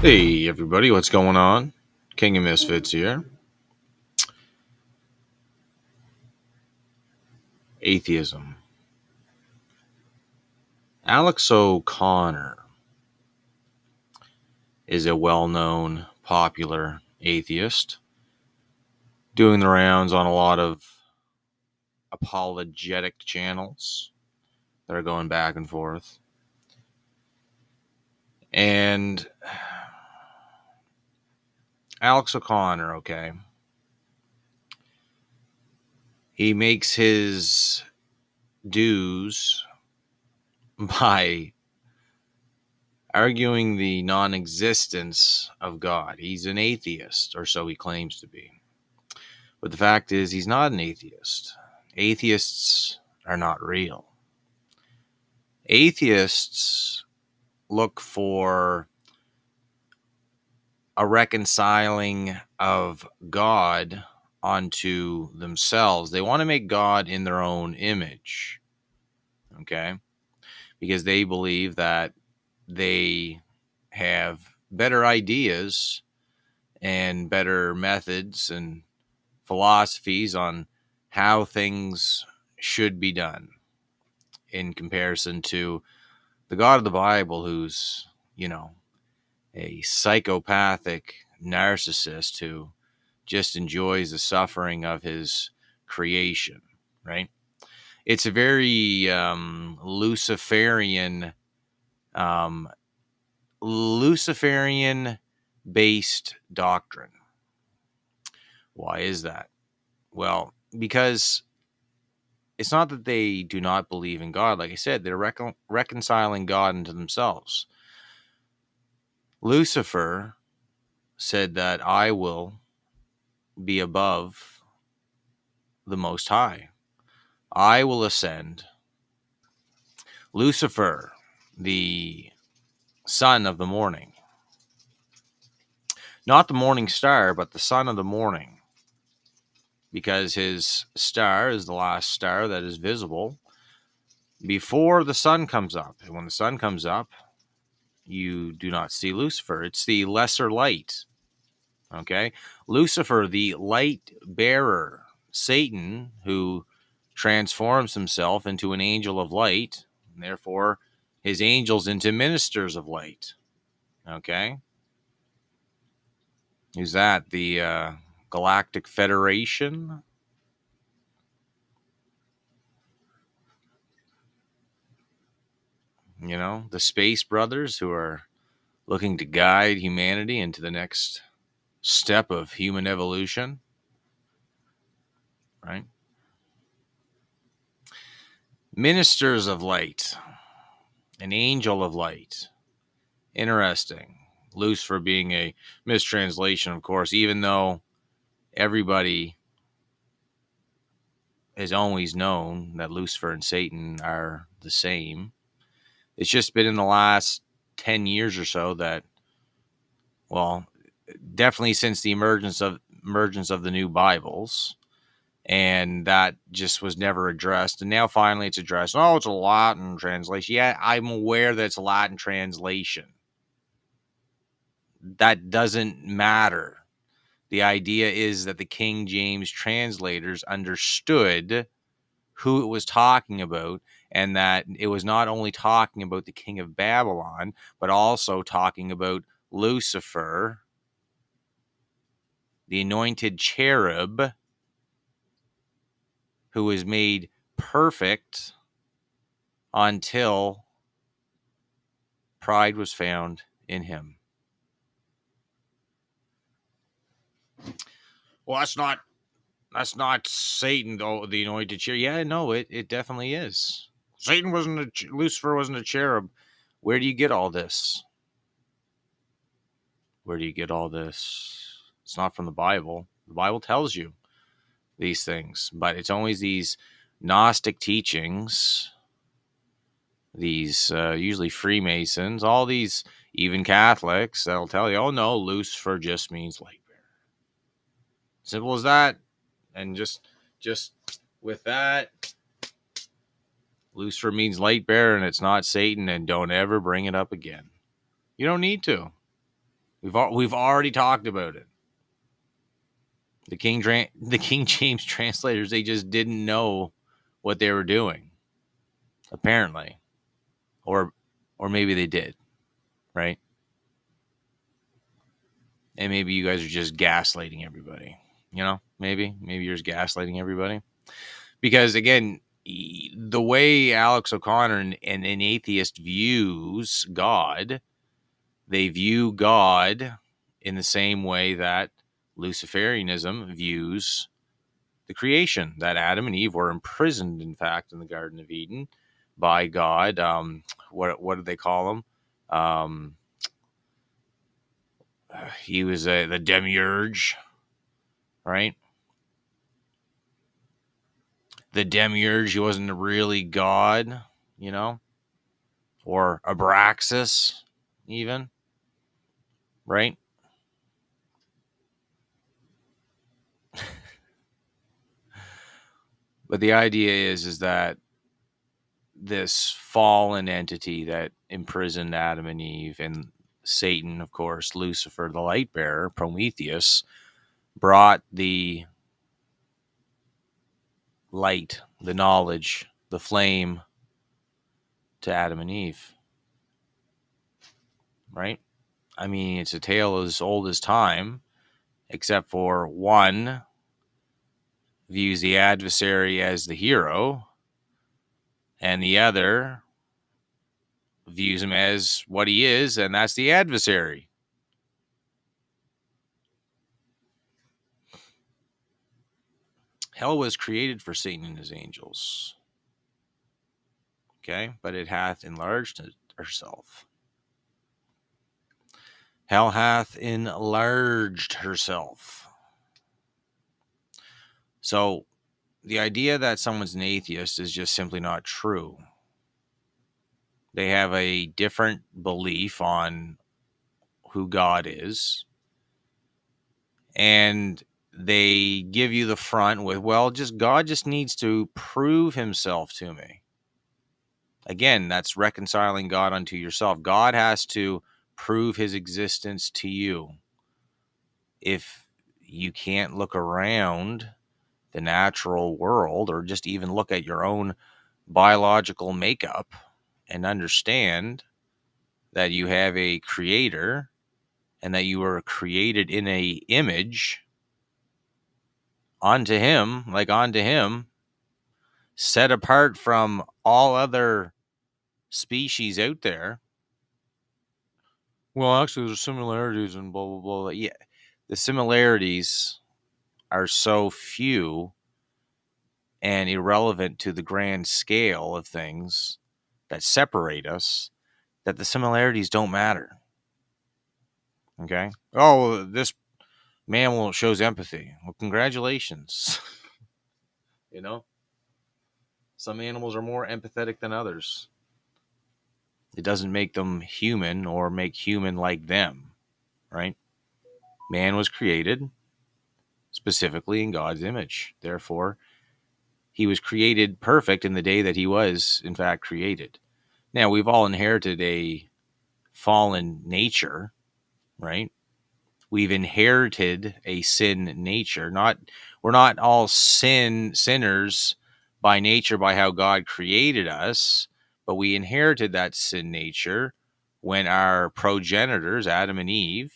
Hey everybody, what's going on? King of Misfits here. Atheism. Alex O'Connor is a well-known, popular atheist, doing the rounds on a lot of apologetic channels that are going back and forth. And Alex O'Connor, okay, he makes his dues by arguing the non-existence of God. He's an atheist, or so he claims to be. But the fact is, he's not an atheist. Atheists are not real. Atheists look for a reconciling of God onto themselves. They want to make God in their own image, okay? Because they believe that they have better ideas and better methods and philosophies on how things should be done in comparison to the God of the Bible, who's, a psychopathic narcissist who just enjoys the suffering of his creation, right? It's a very um, Luciferian based doctrine. Why is that? Well, because it's not that they do not believe in God. Like I said, they're reconciling God into themselves. Lucifer said that I will be above the Most High. I will ascend. Lucifer, the son of the morning, not the morning star, but the son of the morning, because his star is the last star that is visible before the sun comes up. And when the sun comes up, you do not see Lucifer. It's the lesser light. Okay. Lucifer, the light bearer, Satan, who transforms himself into an angel of light, and therefore his angels into ministers of light. Okay. Who's that? The Galactic Federation? The Space Brothers who are looking to guide humanity into the next step of human evolution, right? Ministers of light, an angel of light. Interesting. Lucifer being a mistranslation, of course, even though everybody has always known that Lucifer and Satan are the same. It's just been in the last 10 years or so that, well, definitely since the emergence of the new Bibles, and that just was never addressed. And now finally it's addressed. Oh, it's a Latin translation. Yeah, I'm aware that it's a Latin translation. That doesn't matter. The idea is that the King James translators understood who it was talking about, and that it was not only talking about the king of Babylon, but also talking about Lucifer, the anointed cherub, who was made perfect until pride was found in him. Well, that's not Satan, though, the anointed cherub. Yeah, no, it definitely is. Lucifer wasn't a cherub. Where do you get all this? Where do you get all this? It's not from the Bible. The Bible tells you these things, but it's always these Gnostic teachings, these usually Freemasons, all these even Catholics that'll tell you, oh no, Lucifer just means light bearer. Simple as that. And just with that, Lucifer means light bearer and it's not Satan, and don't ever bring it up again. You don't need to. We've already talked about it. The King James translators, they just didn't know what they were doing, apparently, or maybe they did, right? And maybe you guys are just gaslighting everybody. Maybe you're just gaslighting everybody because again, the way Alex O'Connor and an atheist views God, they view God in the same way that Luciferianism views the creation, that Adam and Eve were imprisoned, in fact, in the Garden of Eden by God. What did they call him? He was the demiurge, right? The demiurge. He wasn't really God, or Abraxas, even, right? But the idea is that this fallen entity that imprisoned Adam and Eve, and Satan, of course, Lucifer, the light bearer, Prometheus, brought the light, the knowledge, the flame to Adam and Eve, right? I mean, it's a tale as old as time, except for one views the adversary as the hero, and the other views him as what he is, and that's the adversary. Hell was created for Satan and his angels, okay? But it hath enlarged herself. Hell hath enlarged herself. So the idea that someone's an atheist is just simply not true. They have a different belief on who God is, and they give you the front with, well, God just needs to prove himself to me. Again, that's reconciling God unto yourself. God has to prove his existence to you. If you can't look around the natural world, or just even look at your own biological makeup and understand that you have a creator and that you were created in a image onto him, set apart from all other species out there. Well, actually, there's similarities and blah, blah, blah. Yeah, the similarities are so few and irrelevant to the grand scale of things that separate us that the similarities don't matter. Okay? Oh, this mammal shows empathy. Well, congratulations. Some animals are more empathetic than others. It doesn't make them human or make human like them, right? Man was created specifically in God's image. Therefore, he was created perfect in the day that he was, in fact, created. Now, we've all inherited a fallen nature, right? We've inherited a sin nature. We're not all sinners by nature, by how God created us, but we inherited that sin nature when our progenitors, Adam and Eve,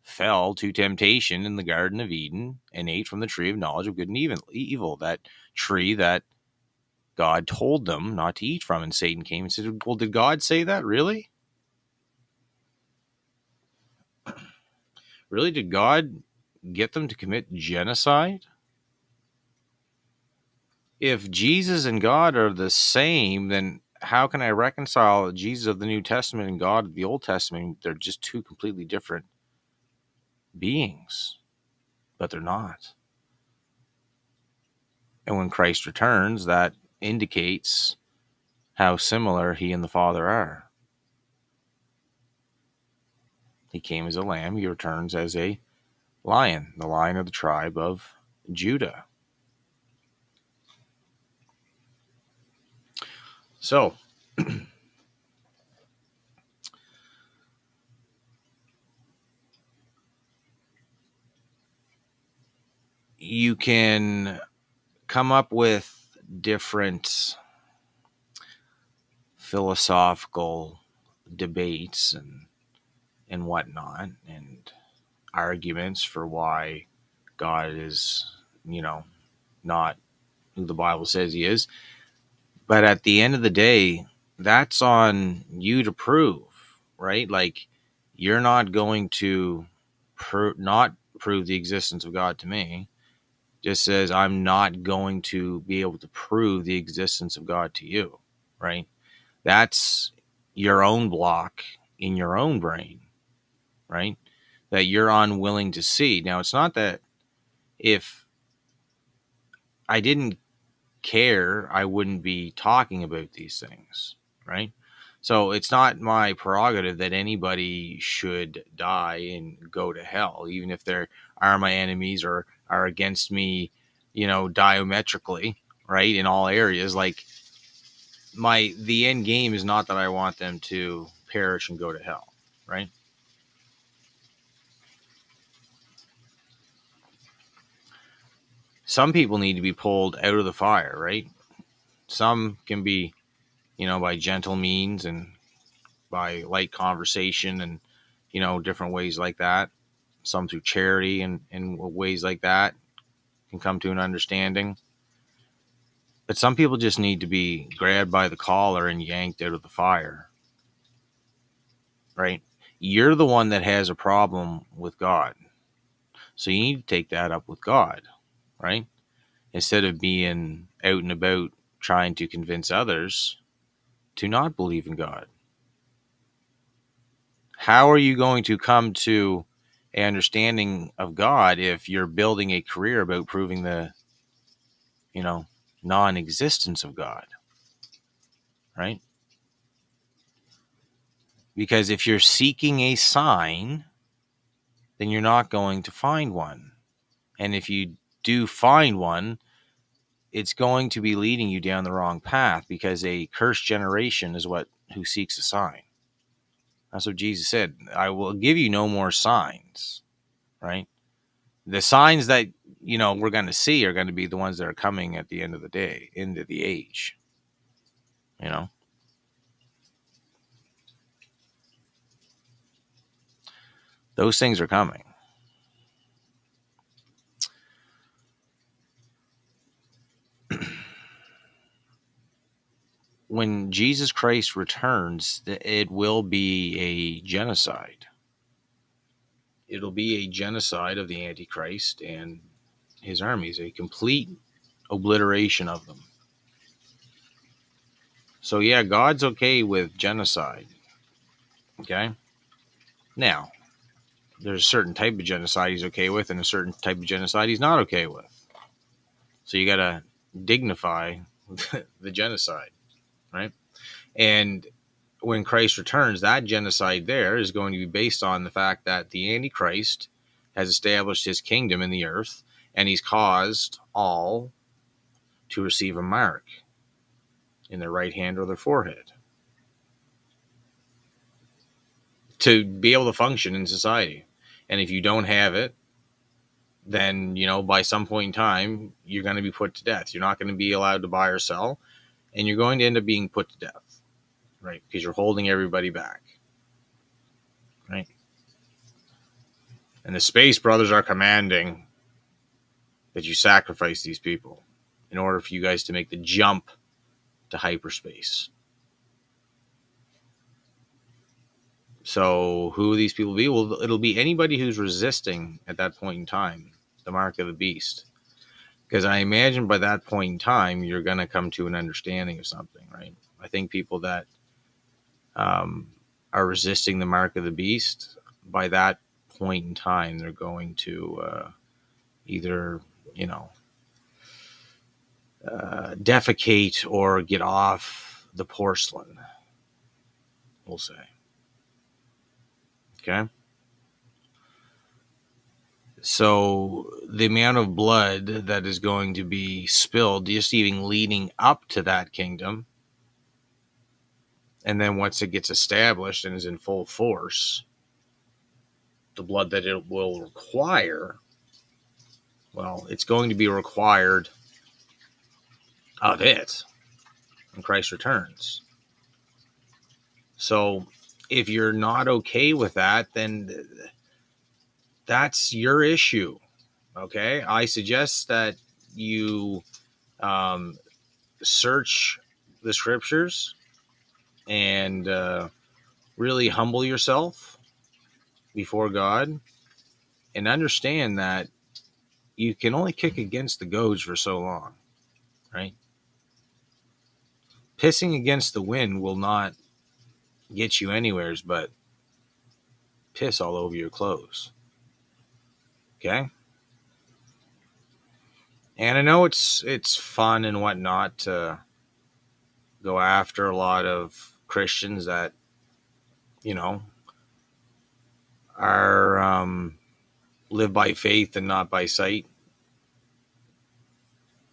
fell to temptation in the Garden of Eden and ate from the tree of knowledge of good and evil, that tree that God told them not to eat from. And Satan came and said, well, did God say that? Really? Really? Did God get them to commit genocide? If Jesus and God are the same, then how can I reconcile Jesus of the New Testament and God of the Old Testament? They're just two completely different beings, but they're not. And when Christ returns, that indicates how similar he and the Father are. He came as a lamb, he returns as a lion, the lion of the tribe of Judah. So, you can come up with different philosophical debates and whatnot, and arguments for why God is, not who the Bible says he is. But at the end of the day, that's on you to prove, right? Like, you're not going to not prove the existence of God to me. Just says I'm not going to be able to prove the existence of God to you, right? That's your own block in your own brain, right? That you're unwilling to see. Now, it's not that if I didn't care, I wouldn't be talking about these things, right? So it's not my prerogative that anybody should die and go to hell, even if they are my enemies or are against me, diametrically, right? In all areas. Like, the end game is not that I want them to perish and go to hell, right? Some people need to be pulled out of the fire, right? Some can be, by gentle means and by light conversation and, different ways like that. Some through charity and ways like that can come to an understanding. But some people just need to be grabbed by the collar and yanked out of the fire, right? You're the one that has a problem with God. So you need to take that up with God, right? Instead of being out and about trying to convince others to not believe in God. How are you going to come to an understanding of God if you're building a career about proving the, non-existence of God, right? Because if you're seeking a sign, then you're not going to find one. And if you do find one, it's going to be leading you down the wrong path, because a cursed generation is who seeks a sign. That's what Jesus said. I will give you no more signs, right? The signs that, we're going to see are going to be the ones that are coming at the end of the day, into the age, those things are coming. When Jesus Christ returns, it will be a genocide. It'll be a genocide of the Antichrist and his armies, a complete obliteration of them. So yeah, God's okay with genocide. Okay. Now, there's a certain type of genocide he's okay with, and a certain type of genocide he's not okay with. So you got to dignify the genocide, right? And when Christ returns, that genocide there is going to be based on the fact that the Antichrist has established his kingdom in the earth, and he's caused all to receive a mark in their right hand or their forehead to be able to function in society. And if you don't have it, then, by some point in time, you're going to be put to death. You're not going to be allowed to buy or sell, and you're going to end up being put to death, right? Because you're holding everybody back, right? And the Space Brothers are commanding that you sacrifice these people in order for you guys to make the jump to hyperspace. So who will these people be? Well, it'll be anybody who's resisting at that point in time the mark of the beast. Because I imagine by that point in time, you're going to come to an understanding of something, right? I think people that are resisting the mark of the beast, by that point in time, they're going to either, defecate or get off the porcelain, we'll say. Okay? So the amount of blood that is going to be spilled, just even leading up to that kingdom, and then once it gets established and is in full force, the blood that it will require well, it's going to be required of it when Christ returns. So if you're not okay with that, then that's your issue. Okay. I suggest that you um, search the scriptures and really humble yourself before God and understand that you can only kick against the goads for so long, right? Pissing against the wind will not get you anywheres but piss all over your clothes. Okay? And I know it's fun and whatnot to go after a lot of Christians that, you know, are live by faith and not by sight,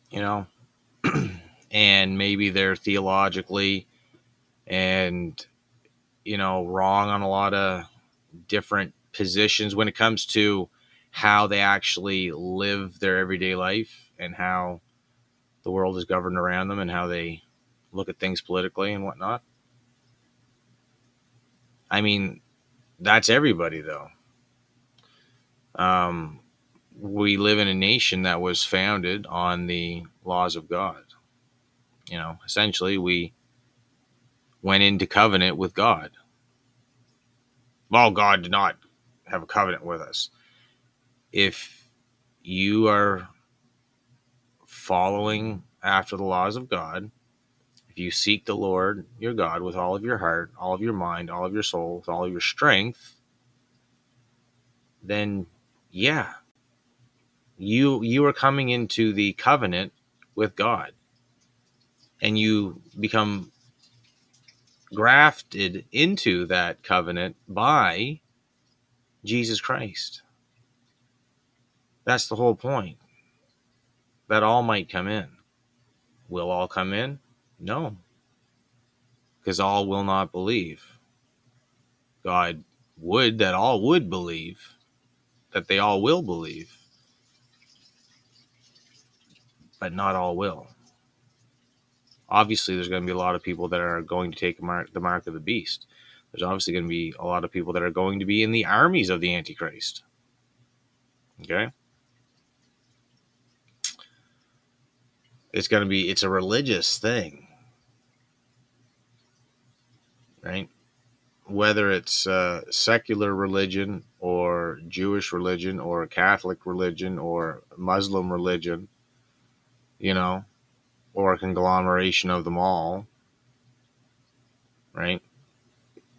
you know, and maybe they're theologically and, you know, wrong on a lot of different positions when it comes to how they actually live their everyday life and how the world is governed around them and how they look at things politically and whatnot. I mean, that's everybody, though. Um, we live in a nation that was founded on the laws of God. You know, essentially, we went into covenant with God. Well, God did not have a covenant with us. If you are following after the laws of God, if you seek the Lord your God with all of your heart, all of your mind, all of your soul, with all of your strength, then yeah, you are coming into the covenant with God, and you become grafted into that covenant by Jesus Christ. That's the whole point. That all might come in. Will all come in? No, because all will not believe. God would that all would believe, that they all will believe, but not all will. Obviously, there's going to be a lot of people that are going to take the mark of the beast. There's obviously going to be a lot of people that are going to be in the armies of the Antichrist. Okay? It's a religious thing, right? Whether it's secular religion or Jewish religion or Catholic religion or Muslim religion, you know, or a conglomeration of them all, right?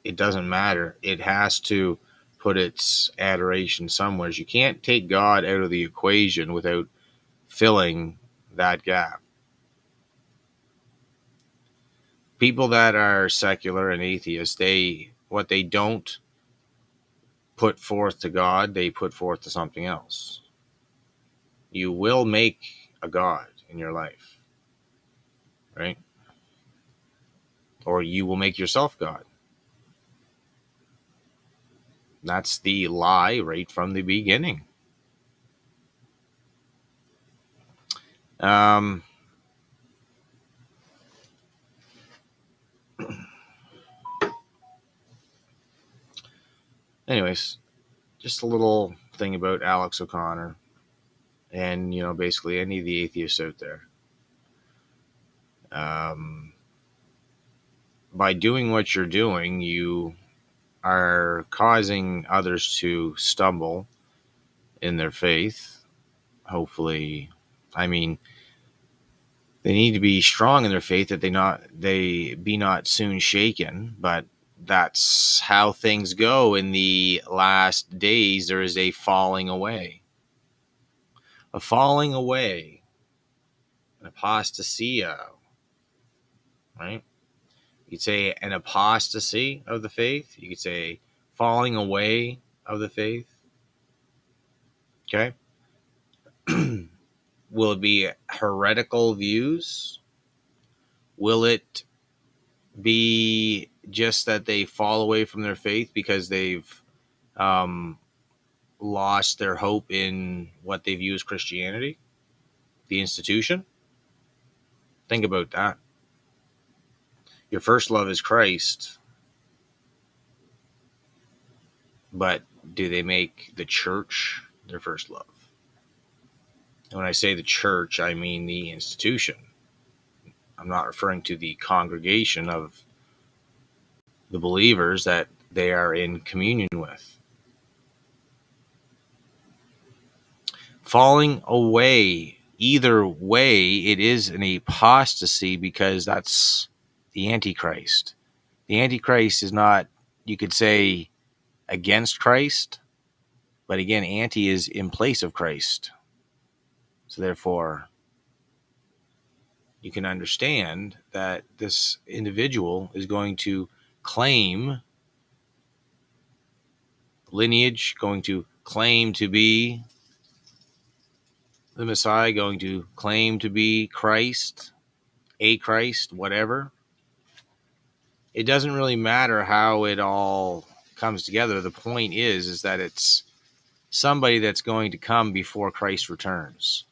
It doesn't matter. It has to put its adoration somewhere. You can't take God out of the equation without filling that gap. People that are secular and atheists, what they don't put forth to God, they put forth to something else. You will make a God in your life, right? Or you will make yourself God. That's the lie right from the beginning. Um, anyways, just a little thing about Alex O'Connor and, you know, basically any of the atheists out there. By doing what you're doing, you are causing others to stumble in their faith. Hopefully, I mean, they need to be strong in their faith that they be not soon shaken. But that's how things go in the last days. There is a falling away, an apostasia, right? You could say an apostasy of the faith. You could say falling away of the faith. Okay. Will it be heretical views? Will it be just that they fall away from their faith because they've lost their hope in what they view as Christianity, the institution. Think about that. Your first love is Christ, but do they make the church their first love? And when I say the church, I mean the institution. I'm not referring to the congregation of the believers that they are in communion with. Falling away, either way, it is an apostasy, because that's the Antichrist. The Antichrist is not, you could say, against Christ, but again, anti is in place of Christ. So therefore, you can understand that this individual is going to claim lineage, going to claim to be the Messiah, going to claim to be Christ, a Christ, whatever. It doesn't really matter how it all comes together. The point is that it's somebody that's going to come before Christ returns.